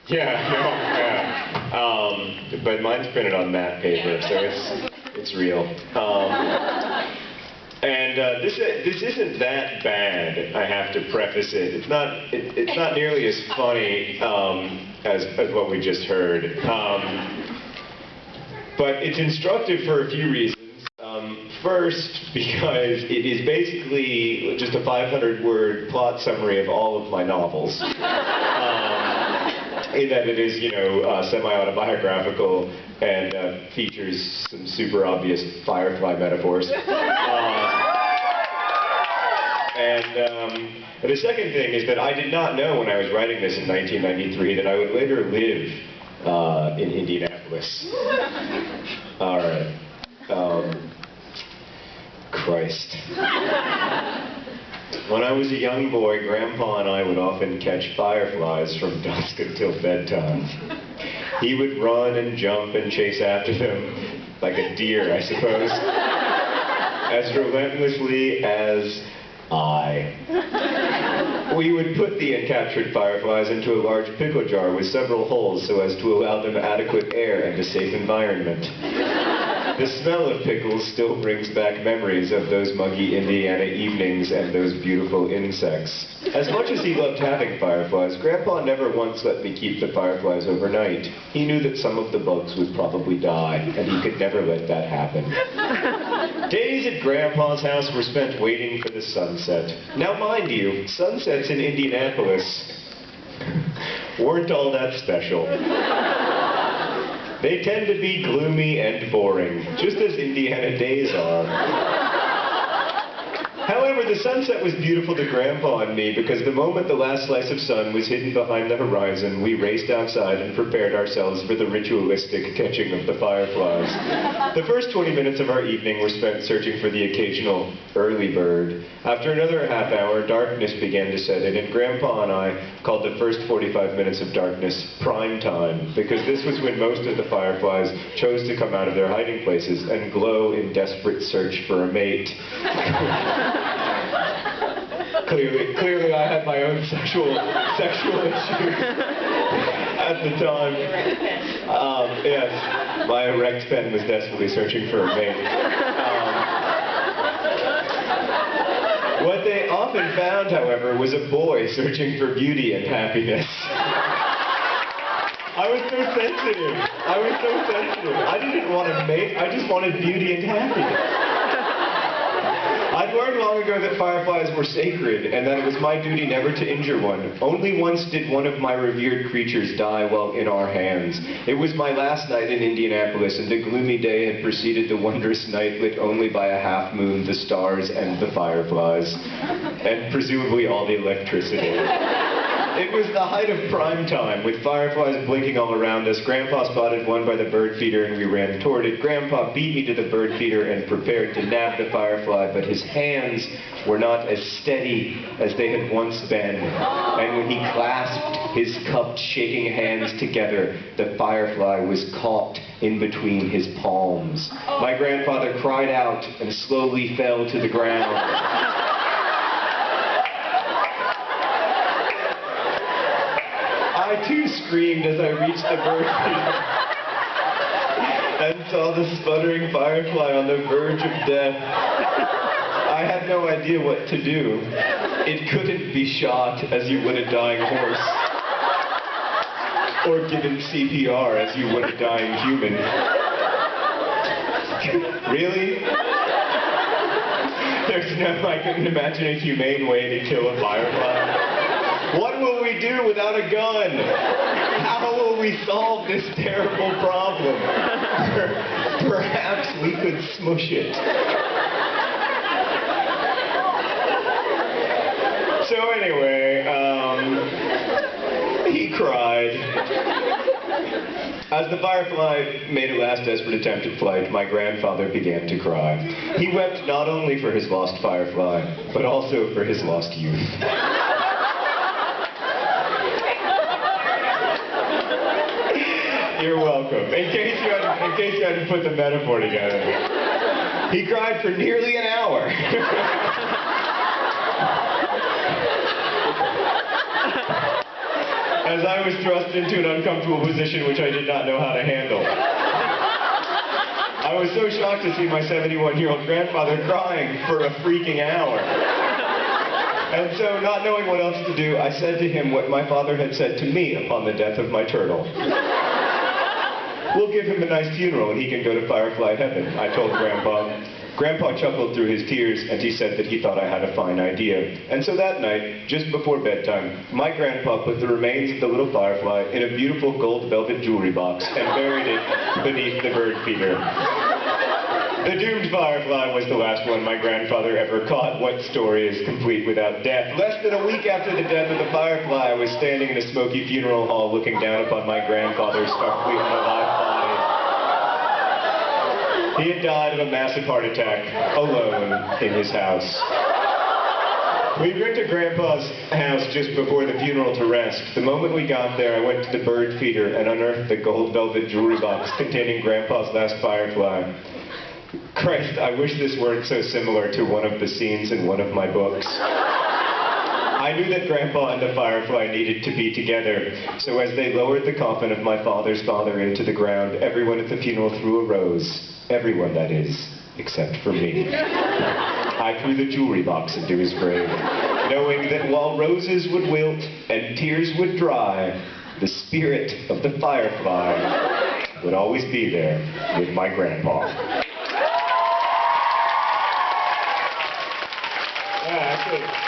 Yeah, no, yeah. But mine's printed on matte paper, so it's real. This isn't that bad. I have to preface it. It's not nearly as funny as what we just heard. But it's instructive for a few reasons. First, because it is basically just a 500-word plot summary of all of my novels. In that it is, semi-autobiographical and features some super obvious Firefly metaphors. And the second thing is that I did not know when I was writing this in 1993 that I would later live in Indianapolis. All right. Christ. When I was a young boy, Grandpa and I would often catch fireflies from dusk until bedtime. He would run and jump and chase after them, like a deer, I suppose, as relentlessly as I. We would put the encaptured fireflies into a large pickle jar with several holes so as to allow them adequate air and a safe environment. The smell of pickles still brings back memories of those muggy Indiana evenings and those beautiful insects. As much as he loved having fireflies, Grandpa never once let me keep the fireflies overnight. He knew that some of the bugs would probably die, and he could never let that happen. Days at Grandpa's house were spent waiting for the sunset. Now mind you, sunsets in Indianapolis weren't all that special. They tend to be gloomy and boring, just as Indiana days are. However, the sunset was beautiful to Grandpa and me because the moment the last slice of sun was hidden behind the horizon, we raced outside and prepared ourselves for the ritualistic catching of the fireflies. The first 20 minutes of our evening were spent searching for the occasional early bird. After another half hour, darkness began to set in, and Grandpa and I called the first 45 minutes of darkness prime time, because this was when most of the fireflies chose to come out of their hiding places and glow in desperate search for a mate. Clearly I had my own sexual issues at the time. Yes, my erect pen was desperately searching for a mate. What they often found, however, was a boy searching for beauty and happiness. I was so sensitive. I didn't want a mate, I just wanted beauty and happiness. I'd learned long ago that fireflies were sacred, and that it was my duty never to injure one. Only once did one of my revered creatures die while in our hands. It was my last night in Indianapolis, and the gloomy day had preceded the wondrous night lit only by a half moon, the stars, and the fireflies, and presumably all the electricity. It was the height of prime time, with fireflies blinking all around us. Grandpa spotted one by the bird feeder and we ran toward it. Grandpa beat me to the bird feeder and prepared to nab the firefly, but his hands were not as steady as they had once been. And when he clasped his cupped, shaking hands together, the firefly was caught in between his palms. My grandfather cried out and slowly fell to the ground. I too screamed as I reached the bird feeder and saw the sputtering firefly on the verge of death. I had no idea what to do. It couldn't be shot as you would a dying horse, or given CPR as you would a dying human. Really? I couldn't imagine a humane way to kill a firefly. What will we do without a gun? How will we solve this terrible problem? Perhaps we could smush it. So anyway, he cried. As the firefly made a last desperate attempt at flight, my grandfather began to cry. He wept not only for his lost firefly, but also for his lost youth. You're welcome. In case you hadn't put the metaphor together. He cried for nearly an hour. as I was thrust into an uncomfortable position which I did not know how to handle. I was so shocked to see my 71-year-old grandfather crying for a freaking hour. And so, not knowing what else to do, I said to him what my father had said to me upon the death of my turtle. We'll give him a nice funeral and he can go to Firefly Heaven, I told Grandpa. Grandpa chuckled through his tears and he said that he thought I had a fine idea. And so that night, just before bedtime, my grandpa put the remains of the little firefly in a beautiful gold velvet jewelry box and buried it beneath the bird feeder. The doomed firefly was the last one my grandfather ever caught. What story is complete without death? Less than a week after the death of the firefly, I was standing in a smoky funeral hall looking down upon my grandfather's starkly unalive body. He had died of a massive heart attack, alone, in his house. We went to Grandpa's house just before the funeral to rest. The moment we got there, I went to the bird feeder and unearthed the gold velvet jewelry box containing Grandpa's last firefly. Christ, I wish this weren't so similar to one of the scenes in one of my books. I knew that Grandpa and the firefly needed to be together, so as they lowered the coffin of my father's father into the ground, everyone at the funeral threw a rose. Everyone, that is, except for me. I threw the jewelry box into his grave, knowing that while roses would wilt and tears would dry, the spirit of the firefly would always be there with my grandpa. Yeah, actually.